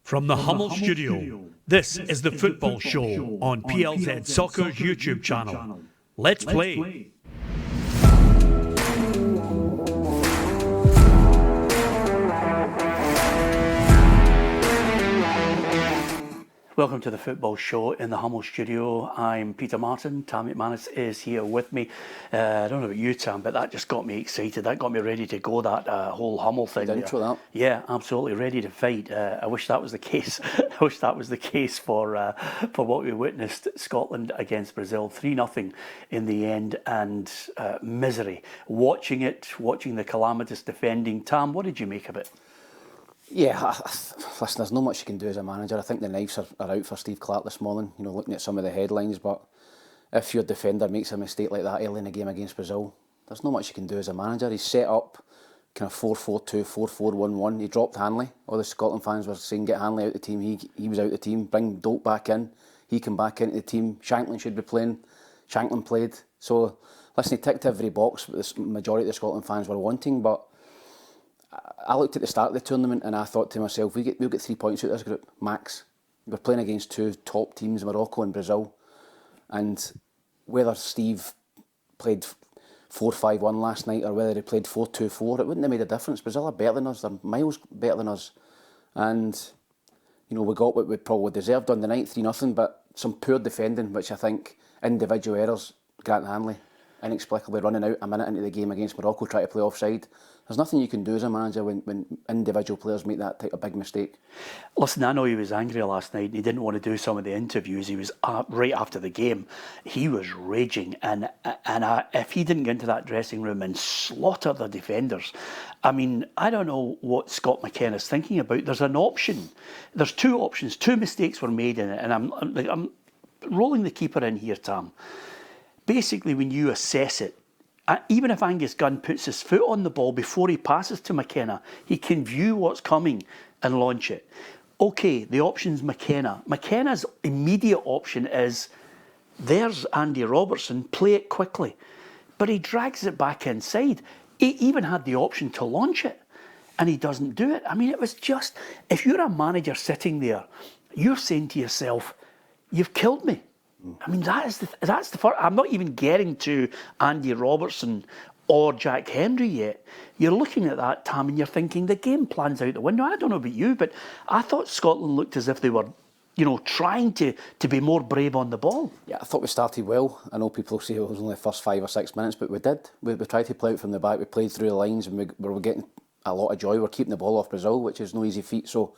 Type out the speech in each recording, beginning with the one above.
From the Hummel Studio, this is the Football Show on PLZ Soccer's YouTube channel. Let's play! Welcome to the Football Show in the Hummel Studio. I'm Peter Martin. Tam McManus is here with me. I don't know about you, Tam, but that just got me excited. That got me ready to go, that whole Hummel thing. That. Yeah, absolutely ready to fight. I wish that was the case. I wish that was the case for what we witnessed. Scotland against Brazil, 3-0 in the end, and misery. Watching the calamitous defending. Tam, what did you make of it? Yeah, listen, there's not much you can do as a manager. I think the knives are out for Steve Clarke this morning, looking at some of the headlines, but if your defender makes a mistake like that early in the game against Brazil, there's not much you can do as a manager. He's set up kind of 4-4-2, 4-4-1-1. He dropped Hanley. All the Scotland fans were saying get Hanley out the team. He was out the team. Bring Doak back in. He came back into the team. Shankland should be playing. Shankland played. So, listen, he ticked every box that the majority of the Scotland fans were wanting, but I looked at the start of the tournament and I thought to myself, we'll get 3 points out of this group, max. We're playing against two top teams, Morocco and Brazil. And whether Steve played 4-5-1 last night or whether he played 4-2-4, it wouldn't have made a difference. Brazil are better than us, they're miles better than us. And, we got what we probably deserved on the night, 3-0, but some poor defending, which I think individual errors, Grant Hanley, inexplicably running out a minute into the game against Morocco, trying to play offside. There's nothing you can do as a manager when individual players make that type of big mistake. Listen, I know he was angry last night and he didn't want to do some of the interviews. He was right after the game. He was raging, and if he didn't get into that dressing room and slaughter the defenders, I mean, I don't know what Scott McKenna's thinking about. There's an option. There's two options. Two mistakes were made in it, and I'm rolling the keeper in here, Tam. Basically, when you assess it, even if Angus Gunn puts his foot on the ball before he passes to McKenna, he can view what's coming and launch it. Okay, the option's McKenna. McKenna's immediate option is, there's Andy Robertson, play it quickly. But he drags it back inside. He even had the option to launch it, and he doesn't do it. I mean, it was just, if you're a manager sitting there, you're saying to yourself, you've killed me. I mean, that's the first. I'm not even getting to Andy Robertson or Jack Hendry yet. You're looking at that, Tam, and you're thinking the game plan's out the window. I don't know about you, but I thought Scotland looked as if they were, trying to be more brave on the ball. Yeah, I thought we started well. I know people say it was only the first 5 or 6 minutes, but we did. We tried to play out from the back. We played through the lines, and we were getting a lot of joy. We're keeping the ball off Brazil, which is no easy feat. So.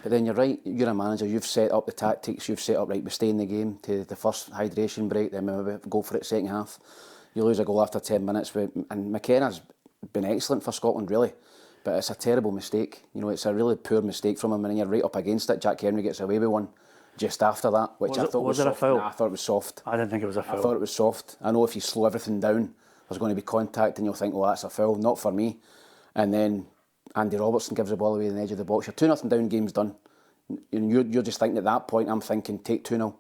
But then you're right, you're a manager, you've set up the tactics, you've set up, right, we stay in the game to the first hydration break, then we go for it second half. You lose a goal after 10 minutes, and McKenna's been excellent for Scotland, really. But it's a terrible mistake. It's a really poor mistake from him, and then you're right up against it. Jack Henry gets away with one just after that, which I thought was soft. Was it a foul? Nah, I thought it was soft. I didn't think it was a foul. I thought it was soft. I know if you slow everything down, there's going to be contact, and you'll think, well, that's a foul. Not for me. And then Andy Robertson gives the ball away on the edge of the box. You're 2-0 down, game's done. You're just thinking at that point, I'm thinking, take 2-0.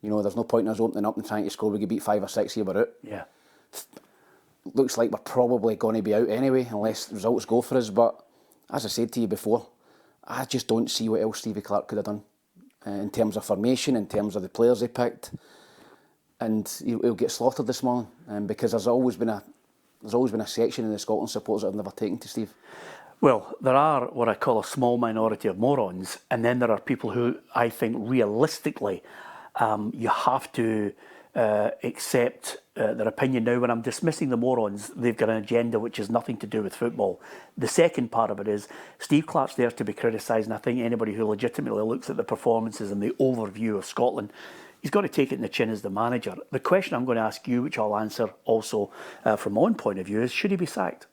There's no point in us opening up and trying to score. We could beat 5 or 6 here, we're out. Yeah. Looks like we're probably going to be out anyway, unless results go for us. But as I said to you before, I just don't see what else Steve Clarke could have done in terms of formation, in terms of the players he picked. And he'll get slaughtered this morning, because there's always been a section in the Scotland supporters that have never taken to Steve. Well, there are what I call a small minority of morons, and then there are people who I think realistically you have to accept their opinion. Now, when I'm dismissing the morons, they've got an agenda which has nothing to do with football. The second part of it is Steve Clarke's there to be criticised, and I think anybody who legitimately looks at the performances and the overview of Scotland, he's got to take it in the chin as the manager. The question I'm going to ask you, which I'll answer also from my own point of view, is should he be sacked?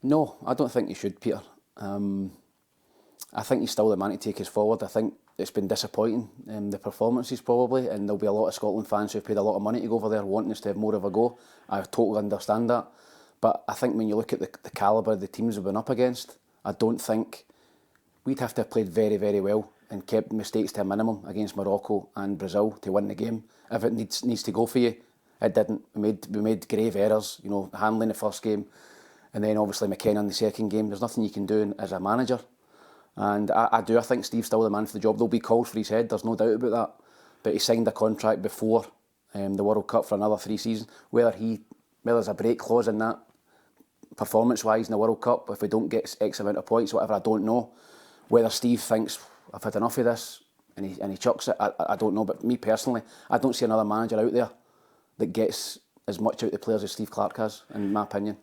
No, I don't think he should, Peter. I think he's still the man to take us forward. I think it's been disappointing, the performances probably, and there'll be a lot of Scotland fans who've paid a lot of money to go over there wanting us to have more of a go. I totally understand that. But I think when you look at the calibre of the teams we've been up against, I don't think we'd have to have played very, very well and kept mistakes to a minimum against Morocco and Brazil to win the game. If it needs to go for you, it didn't. We made grave errors, handling the first game. And then obviously McKenna in the second game. There's nothing you can do as a manager. And I think Steve's still the man for the job. There'll be calls for his head, there's no doubt about that. But he signed a contract before the World Cup for another 3 seasons. Whether there's a break clause in that, performance-wise in the World Cup, if we don't get X amount of points, whatever, I don't know. Whether Steve thinks, I've had enough of this, and he chucks it, I don't know. But me personally, I don't see another manager out there that gets as much out of the players as Steve Clarke has, in my opinion.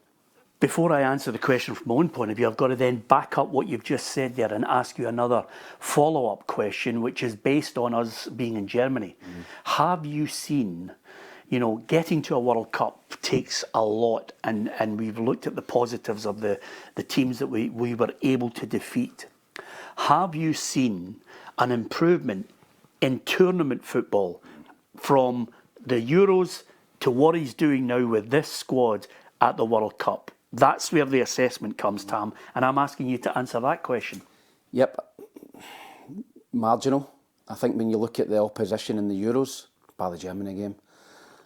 Before I answer the question from my own point of view, I've got to then back up what you've just said there and ask you another follow-up question, which is based on us being in Germany. Have you seen, getting to a World Cup takes a lot, and we've looked at the positives of the teams that we were able to defeat. Have you seen an improvement in tournament football from the Euros to what he's doing now with this squad at the World Cup? That's where the assessment comes, Tam, and I'm asking you to answer that question. Yep, marginal. I think when you look at the opposition in the Euros, bar the Germany game,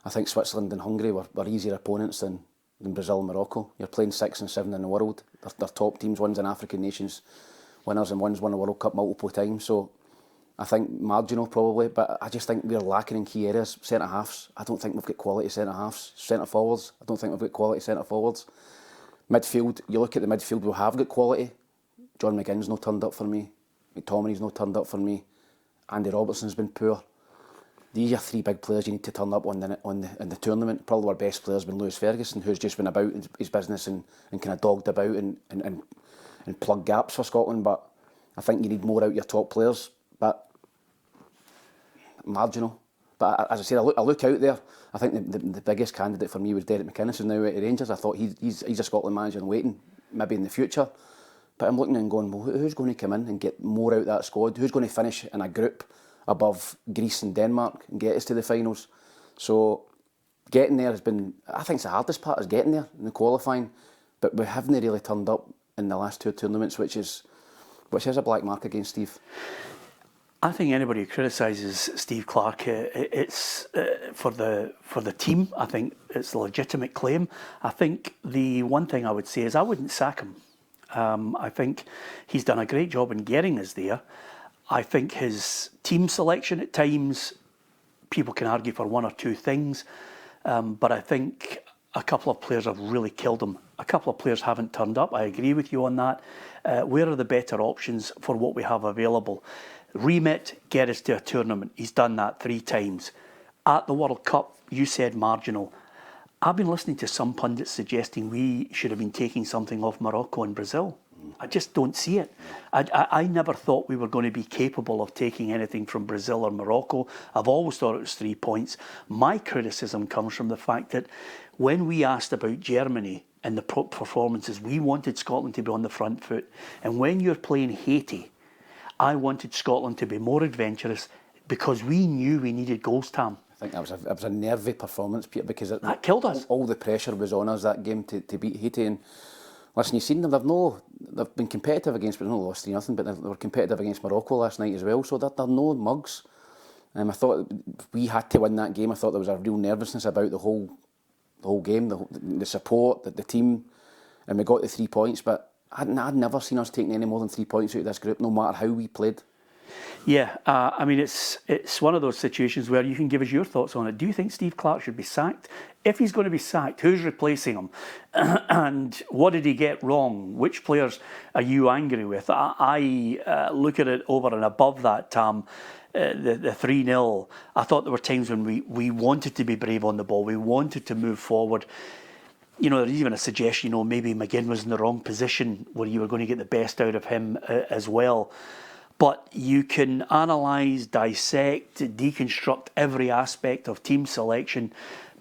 I think Switzerland and Hungary were easier opponents than Brazil and Morocco. You're playing 6 and 7 in the world. They're top teams, one's in African nations winners and one's won a World Cup multiple times. So I think marginal probably, but I just think we're lacking in key areas. Centre-halves, I don't think we've got quality centre-halves. Centre-forwards, I don't think we've got quality centre-forwards. Midfield, you look at the midfield, we have got quality. John McGinn's not turned up for me. McTominay's not turned up for me. Andy Robertson's been poor. These are 3 big players you need to turn up in the tournament. Probably our best player's been Lewis Ferguson, who's just been about his business and kind of dogged about and plug gaps for Scotland. But I think you need more out your top players. But marginal. But as I said, I look out there. I think the biggest candidate for me was Derek McInnes, who's now at Rangers. I thought he's a Scotland manager in waiting, maybe in the future. But I'm looking and going, well, who's going to come in and get more out of that squad? Who's going to finish in a group above Greece and Denmark and get us to the finals? So getting there has been, I think the hardest part is getting there in the qualifying. But we haven't really turned up in the last 2 tournaments, which is a black mark against Steve. I think anybody who criticises Steve Clarke, it's for the team. I think it's a legitimate claim. I think the one thing I would say is I wouldn't sack him. I think he's done a great job in getting us there. I think his team selection at times, people can argue for 1 or 2 things, but I think a couple of players have really killed him. A couple of players haven't turned up. I agree with you on that. Where are the better options for what we have available? Remit, get us to a tournament. He's done that 3 times. At the World Cup, you said marginal. I've been listening to some pundits suggesting we should have been taking something off Morocco and Brazil. I just don't see it. I never thought we were going to be capable of taking anything from Brazil or Morocco. I've always thought it was 3 points. My criticism comes from the fact that when we asked about Germany and the performances, we wanted Scotland to be on the front foot. And when you're playing Haiti, I wanted Scotland to be more adventurous because we knew we needed goals, Tam. I think that was a nervy performance, Peter, because that killed us. All the pressure was on us that game to beat Haiti. And listen, you've seen them. They've been competitive against, but not lost 3-0. But they were competitive against Morocco last night as well. So they're no mugs. I thought we had to win that game. I thought there was a real nervousness about the whole game, the support, the team, and we got the 3 points. But I'd never seen us taking any more than 3 points out of this group, no matter how we played. Yeah, it's one of those situations where you can give us your thoughts on it. Do you think Steve Clarke should be sacked? If he's going to be sacked, who's replacing him? And what did he get wrong? Which players are you angry with? I look at it over and above that, Tam. The 3-0, I thought there were times when we wanted to be brave on the ball. We wanted to move forward. There's even a suggestion, maybe McGinn was in the wrong position where you were going to get the best out of him as well. But you can analyse, dissect, deconstruct every aspect of team selection.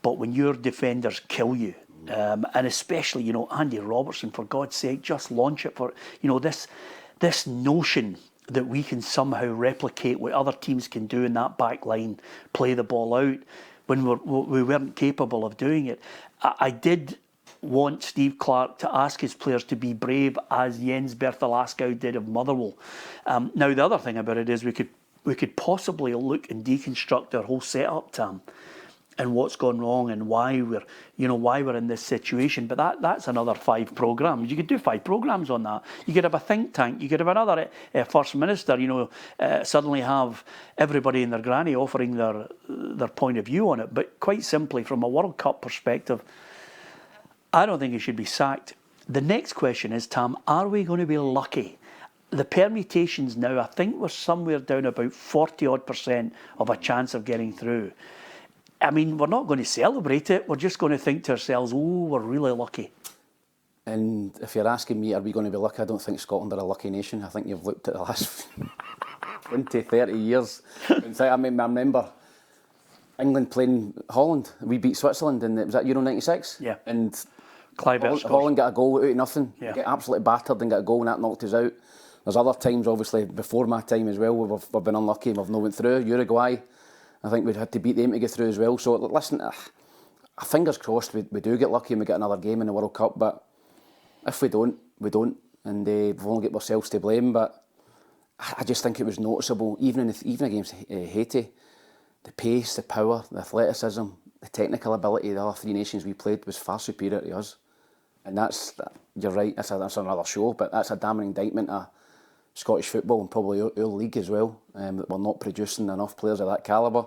But when your defenders kill you, and especially, Andy Robertson, for God's sake, just launch it for, this notion that we can somehow replicate what other teams can do in that back line, play the ball out, when we weren't capable of doing it. I did want Steve Clarke to ask his players to be brave, as Jens Berthelaskau did of Motherwell. Now, the other thing about it is we could possibly look and deconstruct our whole setup, Tam. and what's gone wrong and why we're in this situation. But that's another 5 programmes. You could do 5 programmes on that. You could have a think tank. You could have another First Minister, suddenly have everybody and their granny offering their point of view on it. But quite simply, from a World Cup perspective, I don't think he should be sacked. The next question is, Tam, are we going to be lucky? The permutations now, I think we're somewhere down about 40% of a chance of getting through. I mean, we're not going to celebrate it. We're just going to think to ourselves, oh, we're really lucky. And if you're asking me, are we going to be lucky? I don't think Scotland are a lucky nation. I think you've looked at the last 20, 30 years. I mean, I remember England playing Holland. We beat Switzerland, and was that Euro 96? Yeah. And Holland got a goal out of nothing. Yeah. Get absolutely battered and got a goal, and that knocked us out. There's other times, obviously, before my time as well, where we've been unlucky and we've not went through. Uruguay, I think we'd had to beat them to get through as well. So listen, fingers crossed we do get lucky and we get another game in the World Cup. But if we don't, we don't. And we've only got ourselves to blame. But I just think it was noticeable, even against Haiti, the pace, the power, the athleticism, the technical ability of the other 3 nations we played was far superior to us. And you're right, that's another show, but that's a damning indictment of Scottish football and probably our league as well, that we're not producing enough players of that calibre.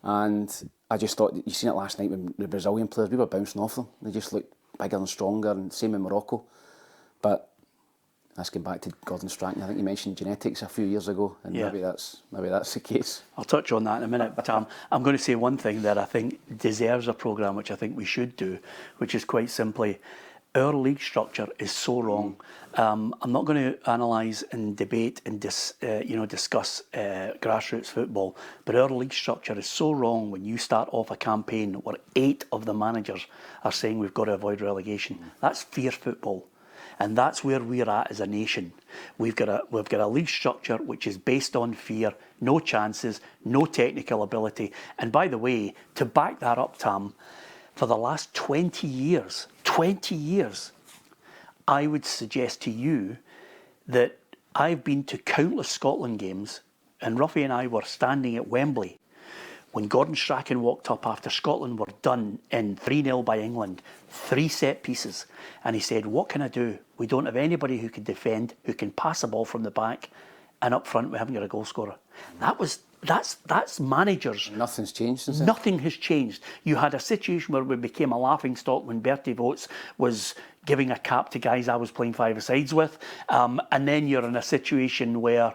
And I just thought, you seen it last night with the Brazilian players, we were bouncing off them. They just looked bigger and stronger, and same in Morocco. But that's going back to Gordon Strachan. I think you mentioned genetics a few years ago, and maybe that's the case. I'll touch on that in a minute, but I'm going to say one thing that I think deserves a programme, which I think we should do, which is quite simply, our league structure is so wrong. I'm not going to analyse and debate and discuss grassroots football, but our league structure is so wrong when you start off a campaign where 8 of the managers are saying we've got to avoid relegation. That's fear football. And that's where we're at as a nation. We've got a league structure which is based on fear, no chances, no technical ability. And by the way, to back that up, Tam, for the last 20 years, I would suggest to you that I've been to countless Scotland games, and Ruffy and I were standing at Wembley when Gordon Strachan walked up after Scotland were done in 3-0 by England, 3 set pieces, and he said, what can I do? We don't have anybody who can defend, who can pass the ball from the back, and up front we haven't got a goal scorer. That's managers. Nothing's changed since then. Nothing has changed. You had a situation where we became a laughing stock when Bertie Votes was giving a cap to guys I was playing 5-a-sides with, and then you're in a situation where,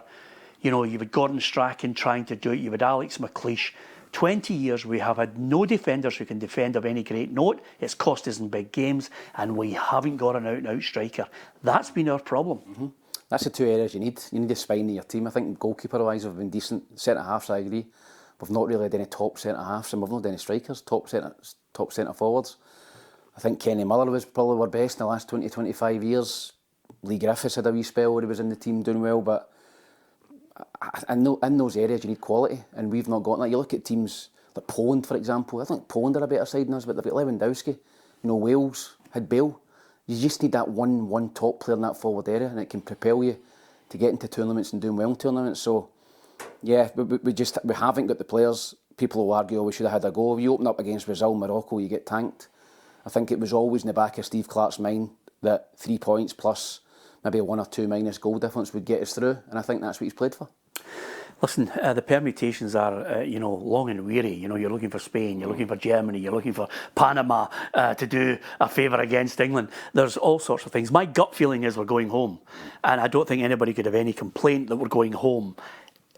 you've had Gordon Strachan trying to do it, you've had Alex McLeish. 20 years we have had no defenders who can defend of any great note. It's cost us in big games, and we haven't got an out-and-out striker. That's been our problem. Mm-hmm. That's the 2 areas you need. You need a spine in your team. I think goalkeeper-wise we've been decent. Centre-halves, I agree. We've not really had any top centre-halves, and we've not had any strikers, top centre-forwards. I think Kenny Miller was probably our best in the last 20, 25 years. Lee Griffiths had a wee spell where he was in the team doing well, but in those areas you need quality, and we've not got that. You look at teams like Poland, for example. I think Poland are a better side than us, but they've got Lewandowski. Wales had Bale. You just need that one top player in that forward area, and it can propel you to get into tournaments and doing well in tournaments. So, yeah, we haven't got the players. People will argue, we should have had a go. You open up against Brazil, Morocco, you get tanked. I think it was always in the back of Steve Clarke's mind that 3 points plus maybe a 1 or 2 minus goal difference would get us through, and I think that's what he's played for. Listen, the permutations are, long and weary. You're looking for Spain, you're looking for Germany, you're looking for Panama to do a favour against England. There's all sorts of things. My gut feeling is we're going home, and I don't think anybody could have any complaint that we're going home.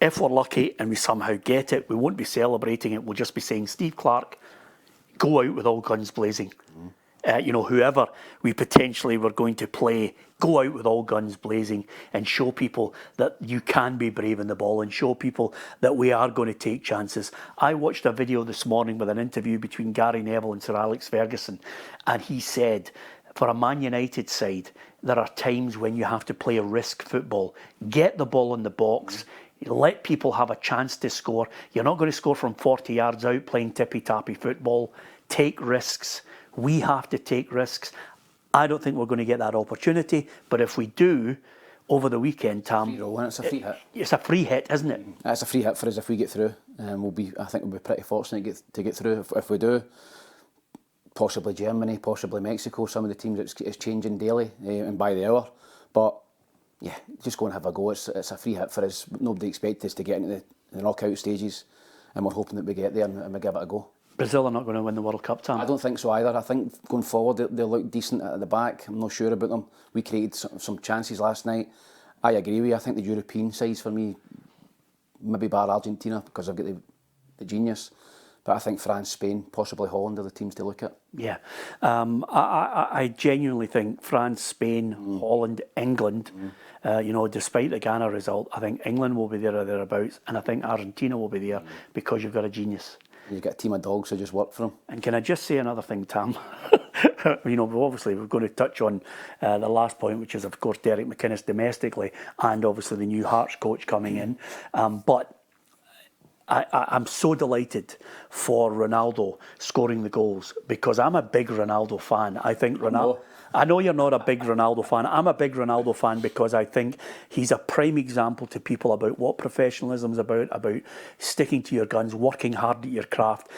If we're lucky and we somehow get it, we won't be celebrating it. We'll just be saying, Steve Clarke, go out with all guns blazing. Whoever we potentially were going to play, go out with all guns blazing and show people that you can be brave in the ball and show people that we are going to take chances. I watched a video this morning with an interview between Gary Neville and Sir Alex Ferguson, and he said, for a Man United side, there are times when you have to play a risk football. Get the ball in the box. Let people have a chance to score. You're not going to score from 40 yards out playing tippy-tappy football. Take risks. We have to take risks. I don't think we're going to get that opportunity, but if we do, over the weekend, Tam... It's a free hit. It's a free hit, isn't it? It's a free hit for us if we get through. I think we'll be pretty fortunate to get through. If we do, possibly Germany, possibly Mexico. Some of the teams it's changing daily and by the hour. But yeah, just go and have a go. It's a free hit for us. Nobody expected us to get into the knockout stages, and we're hoping that we get there and we give it a go. Brazil are not going to win the World Cup, Tam. I don't think so either. I think going forward they look decent at the back. I'm not sure about them. We created some chances last night. I agree with you. I think the European sides for me, maybe bar Argentina because I've got the genius. But I think France, Spain, possibly Holland are the teams to look at. Yeah. I genuinely think France, Spain, Holland, England, despite the Ghana result, I think England will be there or thereabouts, and I think Argentina will be there because you've got a genius. You've got a team of dogs who just work for them. And can I just say another thing, Tam? Obviously we're going to touch on the last point, which is, of course, Derek McInnes domestically, and obviously the new Hearts coach coming in. But I'm so delighted for Ronaldo scoring the goals because I'm a big Ronaldo fan. I think Ronaldo. I know you're not a big Ronaldo fan. I'm a big Ronaldo fan because I think he's a prime example to people about what professionalism is about sticking to your guns, working hard at your craft,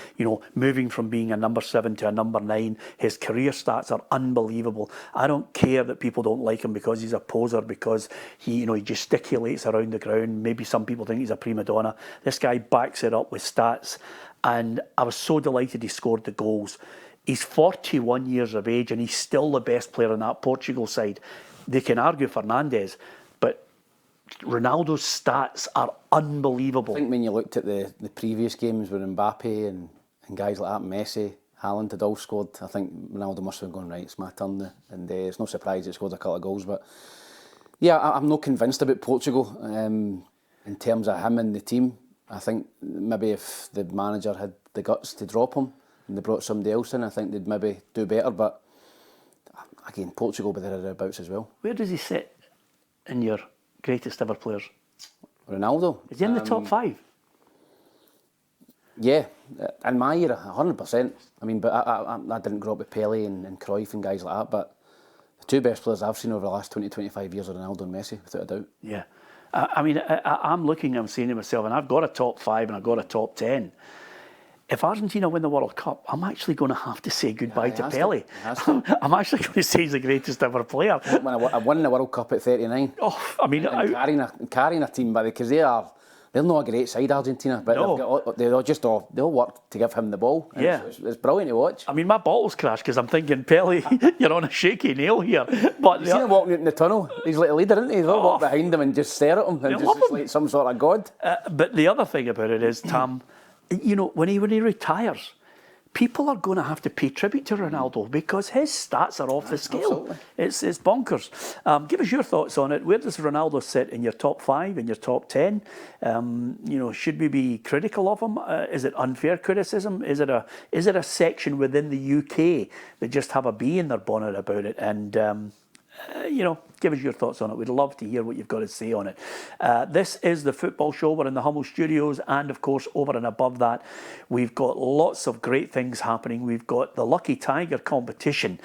moving from being a number 7 to a number 9. His career stats are unbelievable. I don't care that people don't like him because he's a poser, because he gesticulates around the ground. Maybe some people think he's a prima donna. This guy backs it up with stats, and I was so delighted he scored the goals. He's 41 years of age and he's still the best player on that Portugal side. They can argue Fernandes, but Ronaldo's stats are unbelievable. I think when you looked at the previous games where Mbappe and guys like that, Messi, Haaland had all scored, I think Ronaldo must have gone, right, it's my turn. And it's no surprise he scored a couple of goals. But yeah, I'm not convinced about Portugal in terms of him and the team. I think maybe if the manager had the guts to drop him, and they brought somebody else in, I think they'd maybe do better. But again, Portugal will be there thereabouts as well. Where does he sit in your greatest ever players? Ronaldo. Is he in the top 5? Yeah, in my era, 100%. I mean, but I didn't grow up with Pelé and Cruyff and guys like that, but the two best players I've seen over the last 20-25 years are Ronaldo and Messi, without a doubt. Yeah. I'm looking, I'm saying to myself, and I've got a top 5 and I've got a top 10. If Argentina win the World Cup, I'm actually going to have to say goodbye to Pelé. I'm actually going to say he's the greatest ever player. I won the World Cup at 39. Oh, I mean, carrying a team, because they're not a great side, Argentina, but no. they'll work to give him the ball. Yeah, it's brilliant to watch. I mean, my bottles crashed because I'm thinking, Pelé, you're on a shaky nail here. But you seen him walking out in the tunnel? He's like a leader, isn't he? They'll walk behind him and just stare at him, and just like some sort of god. But the other thing about it is, Tam, when he retires, people are going to have to pay tribute to Ronaldo because his stats are off the scale. Absolutely. It's bonkers. Give us your thoughts on it. Where does Ronaldo sit in your top 5, in your top 10? Should we be critical of him? Is it unfair criticism? Is it a section within the UK that just have a bee in their bonnet about it? And give us your thoughts on it. We'd love to hear what you've got to say on it. This is the Football Show. We're in the Hummel Studios, and of course, over and above that, we've got lots of great things happening. We've got the Lucky Tiger competition,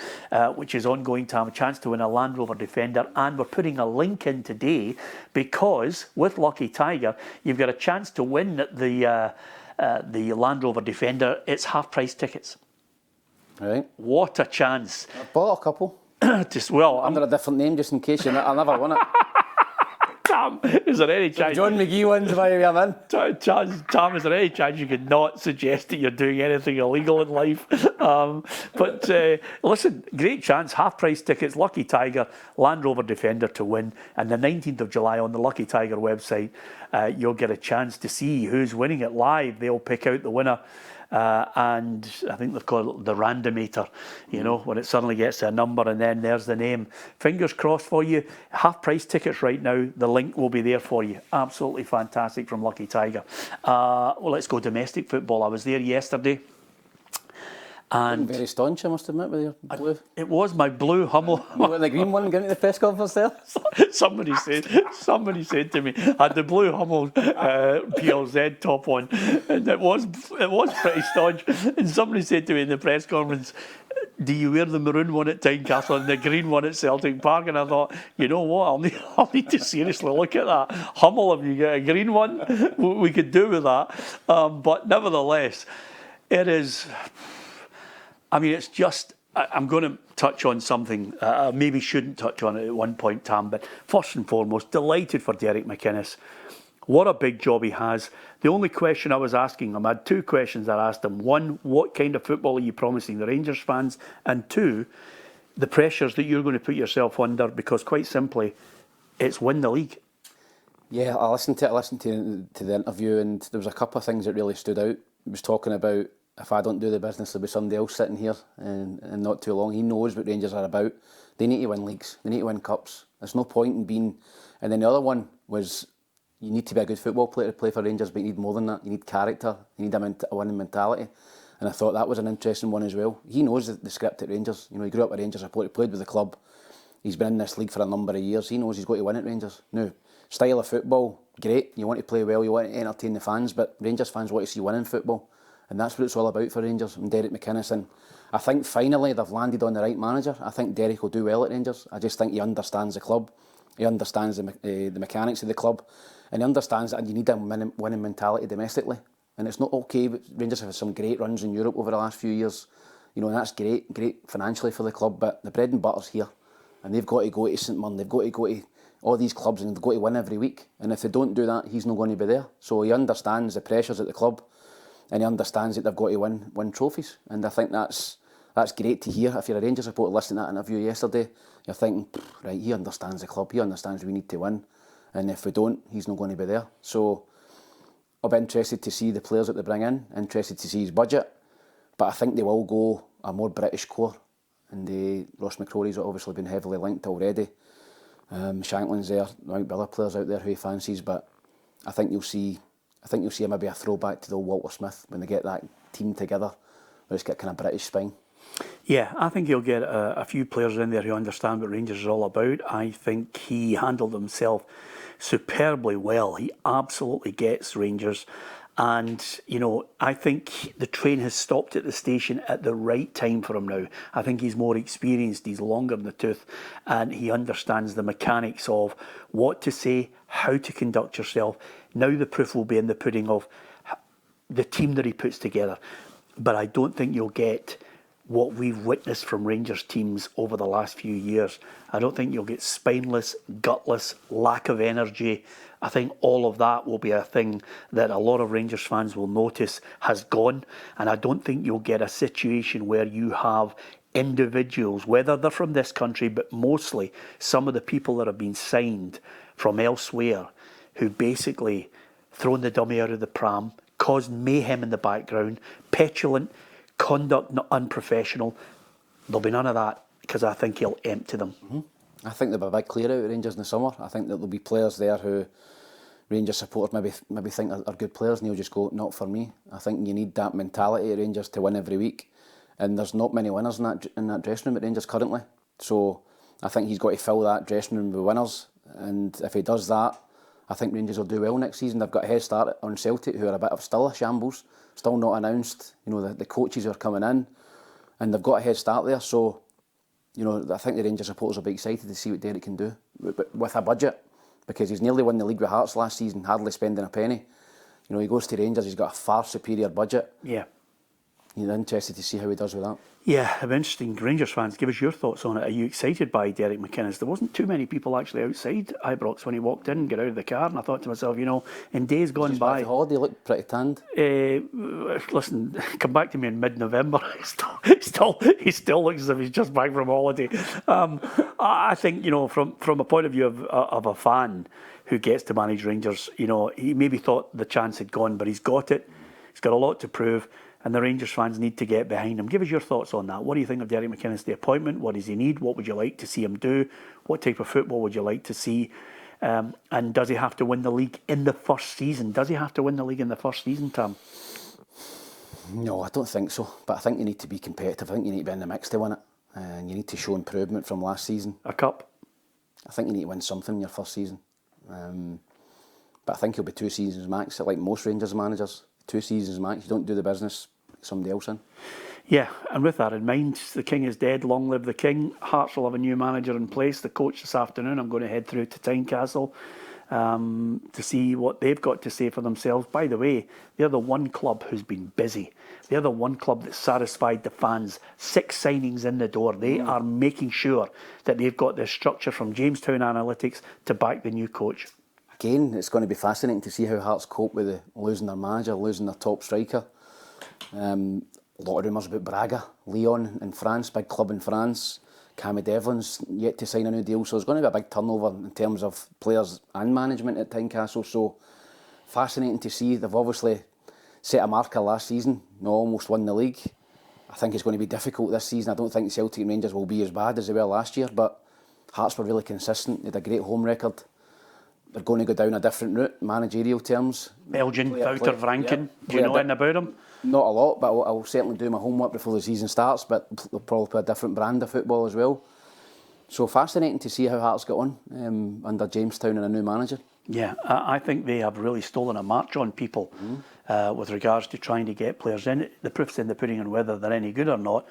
which is ongoing, to have a chance to win a Land Rover Defender, and we're putting a link in today because with Lucky Tiger, you've got a chance to win the Land Rover Defender. It's half-price tickets. Right. What a chance! I bought a couple. Under a different name, just in case I never won it. Tam, is there any chance? John McGee wins why I'm in. Tam, is there any chance you could not suggest that you're doing anything illegal in life? But listen, great chance, half-price tickets, Lucky Tiger, Land Rover Defender to win. And the 19th of July on the Lucky Tiger website, you'll get a chance to see who's winning it live. They'll pick out the winner. And I think they've called it the randomator, when it suddenly gets to a number and then there's the name. Fingers crossed for you. Half-price tickets right now. The link will be there for you. Absolutely fantastic from Lucky Tiger. Well, let's go domestic football. I was there yesterday. And very staunch, I must admit, with your blue. It was my blue Hummel. You were the green one going to the press conference there? Somebody said to me, I had the blue Hummel PLZ top on, and it was pretty staunch. And somebody said to me in the press conference, do you wear the maroon one at Tynecastle and the green one at Celtic Park? And I thought, you know what, I'll need to seriously look at that. Hummel, if you get a green one, we could do with that. But nevertheless, it is, I mean, it's just, I'm going to touch on something I maybe shouldn't touch on it at one point, Tam, but first and foremost, delighted for Derek McInnes. What a big job he has. The only question I was asking him, I had two questions that I asked him. One, what kind of football are you promising the Rangers fans? And two, the pressures that you're going to put yourself under, because quite simply, it's win the league. Yeah, I listened to the interview, and there was a couple of things that really stood out. He was talking about, if I don't do the business, there'll be somebody else sitting here and not too long. He knows what Rangers are about. They need to win leagues. They need to win cups. There's no point in being... And then the other one was, you need to be a good football player to play for Rangers, but you need more than that. You need character. You need a winning mentality. And I thought that was an interesting one as well. He knows the script at Rangers. You know, he grew up at Rangers, he played with the club. He's been in this league for a number of years. He knows he's got to win at Rangers. Now, style of football, great. You want to play well, you want to entertain the fans, but Rangers fans want to see winning football. And that's what it's all about for Rangers and Derek McInnes. And I think finally they've landed on the right manager. I think Derek will do well at Rangers. I just think he understands the club. He understands the mechanics of the club. And he understands that you need a winning mentality domestically. And it's not okay, but Rangers have had some great runs in Europe over the last few years. You know, and that's great financially for the club, but the bread and butter's here. And they've got to go to St Mirren, they've got to go to all these clubs, and they've got to win every week. And if they don't do that, he's not going to be there. So he understands the pressures at the club, and he understands that they've got to win trophies. And I think that's great to hear. If you're a Rangers supporter listening to that interview yesterday, you're thinking, right, he understands the club, he understands we need to win. And if we don't, he's not going to be there. So I'll be interested to see the players that they bring in, interested to see his budget. But I think they will go a more British core. And Ross McCrory's obviously been heavily linked already. Shanklin's there, there might be other players out there who he fancies, but I think you'll see maybe a throwback to the old Walter Smith when they get that team together, where it's got kind of British spine. Yeah, I think he'll get a few players in there who understand what Rangers is all about. I think he handled himself superbly well. He absolutely gets Rangers. And, you know, I think the train has stopped at the station at the right time for him now. I think he's more experienced, he's longer in the tooth, and he understands the mechanics of what to say, how to conduct yourself. Now the proof will be in the pudding of the team that he puts together. But I don't think you'll get what we've witnessed from Rangers teams over the last few years. I don't think you'll get spineless, gutless, lack of energy. I think all of that will be a thing that a lot of Rangers fans will notice has gone. And I don't think you'll get a situation where you have individuals, whether they're from this country, but mostly some of the people that have been signed from elsewhere, who basically thrown the dummy out of the pram, caused mayhem in the background, petulant, conduct not unprofessional. There'll be none of that, because I think he'll empty them. Mm-hmm. I think there'll be a big clear out at Rangers in the summer. I think that there'll be players there who Rangers supporters maybe think are good players, and he'll just go, not for me. I think you need that mentality at Rangers to win every week, and there's not many winners in that dressing room at Rangers currently. So I think he's got to fill that dressing room with winners, and if he does that, I think Rangers will do well next season. They've got a head start on Celtic, who are a bit of still a shambles, still not announced. You know, the coaches are coming in, and they've got a head start there. So, you know, I think the Rangers supporters will be excited to see what Derek can do with a budget, because he's nearly won the league with Hearts last season, hardly spending a penny. You know, he goes to Rangers, he's got a far superior budget. Yeah. You're interested to see how he does with that. Yeah, it'll be interesting. Rangers fans, give us your thoughts on it. Are you excited by Derek McInnes? There wasn't too many people actually outside Ibrox when he walked in, got out of the car, and I thought to myself, you know, in days gone by... Back to holiday, he looked pretty tanned. Listen, come back to me in mid-November. He still looks as if he's just back from holiday. I think, you know, from a point of view of a fan who gets to manage Rangers, you know, he maybe thought the chance had gone, but he's got it. He's got a lot to prove, and the Rangers fans need to get behind him. Give us your thoughts on that. What do you think of Derek McInnes, the appointment? What does he need? What would you like to see him do? What type of football would you like to see? And does he have to win the league in the first season? Does he have to win the league in the first season, Tam? No, I don't think so. But I think you need to be competitive. I think you need to be in the mix to win it. And you need to show improvement from last season. A cup? I think you need to win something in your first season. But I think he'll be 2 seasons max, like most Rangers managers. 2 seasons max. You don't do the business, somebody else in. Yeah, and with that in mind, the king is dead, long live the king. Hearts will have a new manager in place. The coach this afternoon, I'm going to head through to Tynecastle to see what they've got to say for themselves. By the way, they're the one club who's been busy. They're the one club that satisfied the fans. 6 signings in the door. They are making sure that they've got their structure from Jamestown Analytics to back the new coach. Again, it's going to be fascinating to see how Hearts cope with losing their manager, losing their top striker. A lot of rumours about Braga, Lyon in France, big club in France. Cammy Devlin's yet to sign a new deal, so there's going to be a big turnover in terms of players and management at Tynecastle. So fascinating to see. They've obviously set a marker last season, almost won the league. I think it's going to be difficult this season. I don't think Celtic and Rangers will be as bad as they were last year, but Hearts were really consistent. They had a great home record. They're going to go down a different route, managerial terms. Belgian, Wouter, Vrancken. Do you know anything about him? Not a lot, but I'll certainly do my homework before the season starts, but they'll probably play a different brand of football as well. So fascinating to see how Hearts get on under Jamestown and a new manager. Yeah, I think they have really stolen a march on people with regards to trying to get players in. The proof's in the pudding on whether they're any good or not.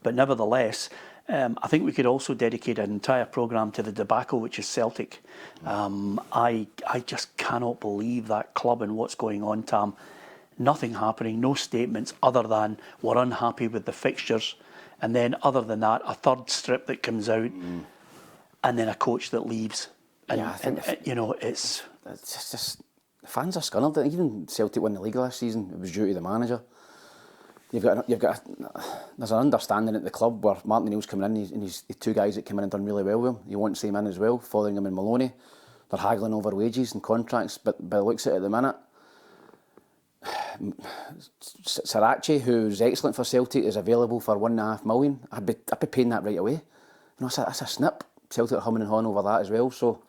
But nevertheless, I think we could also dedicate an entire programme to the debacle, which is Celtic. I just cannot believe that club and what's going on, Tam. Nothing happening, no statements other than we're unhappy with the fixtures. And then other than that, a third strip that comes out and then a coach that leaves. And, yeah, I think it's just the fans are scunnered. Even Celtic won the league last season. It was due to the manager. There's an understanding at the club where Martin and Tam's coming in, and he's the 2 guys that came in and done really well with him. He wants them in as well, Fotheringham and Maloney. They're haggling over wages and contracts, but by the looks at it at the minute, Sarachi, who's excellent for Celtic, is available for $1.5 million. I'd be paying that right away. That's a snip. Celtic are humming and hawing over that as well. So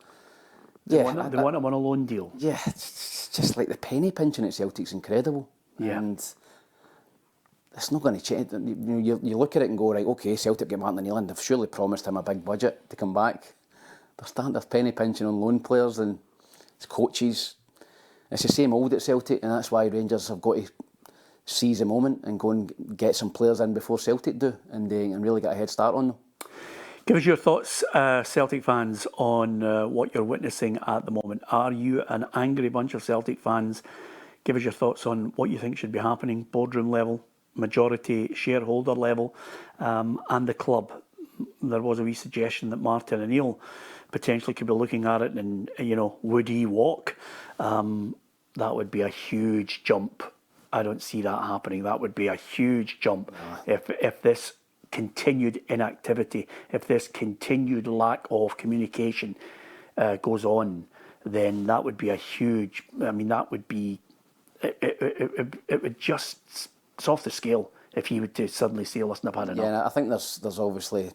they want him on a loan deal. Yeah, it's just like the penny pinching at Celtic's incredible. Yeah. And it's not going to change. You look at it and go, right, okay, Celtic get Martin O'Neill, and they've surely promised him a big budget to come back. They're penny pinching on loan players and it's coaches. It's the same old at Celtic, and that's why Rangers have got to seize the moment and go and get some players in before Celtic do, and really get a head start on them. Give us your thoughts, Celtic fans, on what you're witnessing at the moment. Are you an angry bunch of Celtic fans? Give us your thoughts on what you think should be happening, boardroom level, majority shareholder level, and the club. There was a wee suggestion that Martin and Neil potentially could be looking at it and, would he walk? That would be a huge jump. I don't see that happening. That would be a huge jump if this continued inactivity, if this continued lack of communication goes on, then that would be a huge. I mean, that would be. It would just. It's off the scale if he would to suddenly say, "Listen, I've had enough." Yeah, I think there's obviously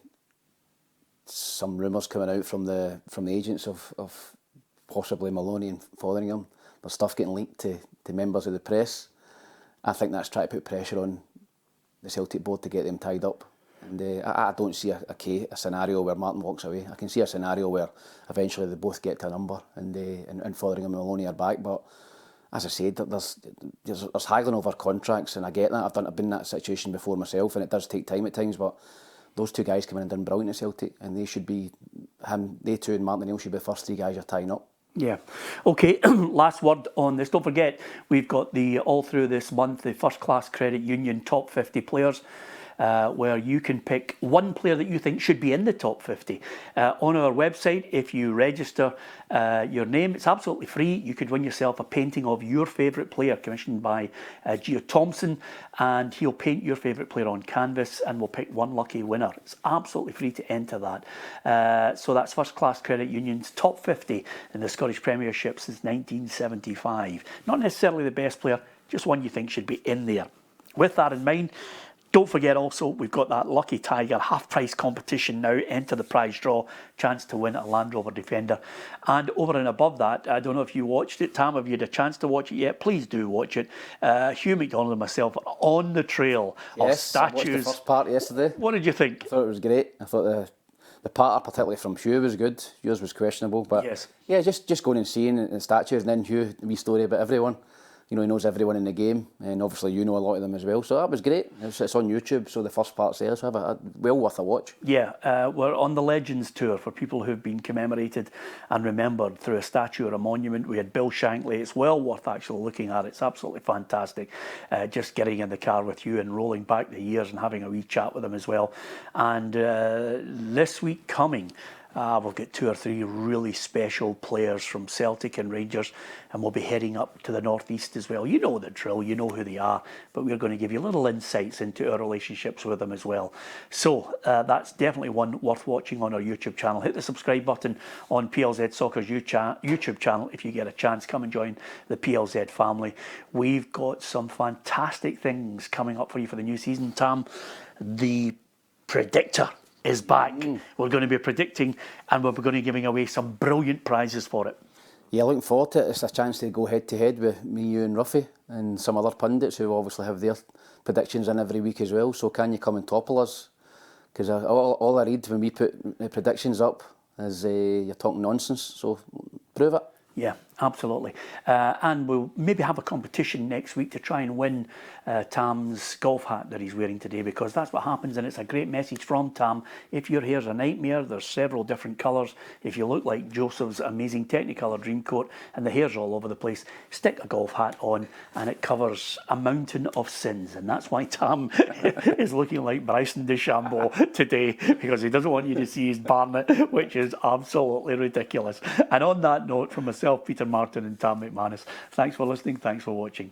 some rumours coming out from the agents of possibly Maloney and Fotheringham. There's stuff getting leaked to members of the press. I think that's trying to put pressure on the Celtic board to get them tied up. And I don't see a scenario where Martin walks away. I can see a scenario where eventually they both get to a number and Fotheringham and Maloney are back. But as I said, there's haggling over contracts, and I get that. I've been in that situation before myself, and it does take time at times. But those 2 guys coming in and done brilliant at Celtic, and they should be they 2 and Martin O'Neill should be the first 3 guys you're tying up. Yeah. Okay, last word on this. Don't forget, we've got all through this month, the First Class Credit Union Top 50 Players. Where you can pick one player that you think should be in the top 50. On our website, if you register your name, it's absolutely free. You could win yourself a painting of your favourite player commissioned by Gio Thompson, and he'll paint your favourite player on canvas, and we'll pick one lucky winner. It's absolutely free to enter that. So that's First Class Credit Union's top 50 in the Scottish Premiership since 1975. Not necessarily the best player, just one you think should be in there. With that in mind, don't forget also, we've got that Lucky Tiger half-price competition now. Enter the prize draw, chance to win a Land Rover Defender. And over and above that, I don't know if you watched it. Tam, have you had a chance to watch it yet? Please do watch it. Hugh McDonald and myself are on the trail of statues. I watched the first part yesterday. What did you think? I thought it was great. I thought the part, particularly from Hugh, was good. Yours was questionable. But yes. Yeah, just going and seeing the statues, and then Hugh, a wee story about everyone. You know, he knows everyone in the game, and obviously you know a lot of them as well. So that was great. It's on YouTube, so the first part's there, so well worth a watch. Yeah, we're on the Legends Tour for people who've been commemorated and remembered through a statue or a monument. We had Bill Shankly. It's well worth actually looking at. It's absolutely fantastic. Just getting in the car with you and rolling back the years and having a wee chat with them as well. And this week coming, we've got 2 or 3 really special players from Celtic and Rangers, and we'll be heading up to the northeast as well. You know the drill, you know who they are, but we're going to give you little insights into our relationships with them as well. So that's definitely one worth watching on our YouTube channel. Hit the subscribe button on PLZ Soccer's YouTube channel if you get a chance. Come and join the PLZ family. We've got some fantastic things coming up for you for the new season. Tam, the predictor is back. We're going to be predicting, and we're going to be giving away some brilliant prizes for it. Yeah, looking forward to it. It's a chance to go head to head with me, you and Ruffy and some other pundits who obviously have their predictions in every week as well. So can you come and topple us? Because all I read when we put the predictions up is you're talking nonsense. So prove it. Yeah, absolutely. And we'll maybe have a competition next week to try and win Tam's golf hat that he's wearing today, because that's what happens, and it's a great message from Tam. If your hair's a nightmare, there's several different colours. If you look like Joseph's amazing Technicolor dream coat and the hair's all over the place, stick a golf hat on and it covers a mountain of sins. And that's why Tam is looking like Bryson DeChambeau today, because he doesn't want you to see his barnet, which is absolutely ridiculous. And on that note, from myself, Peter, Martin and Tam McManus, thanks for listening, thanks for watching.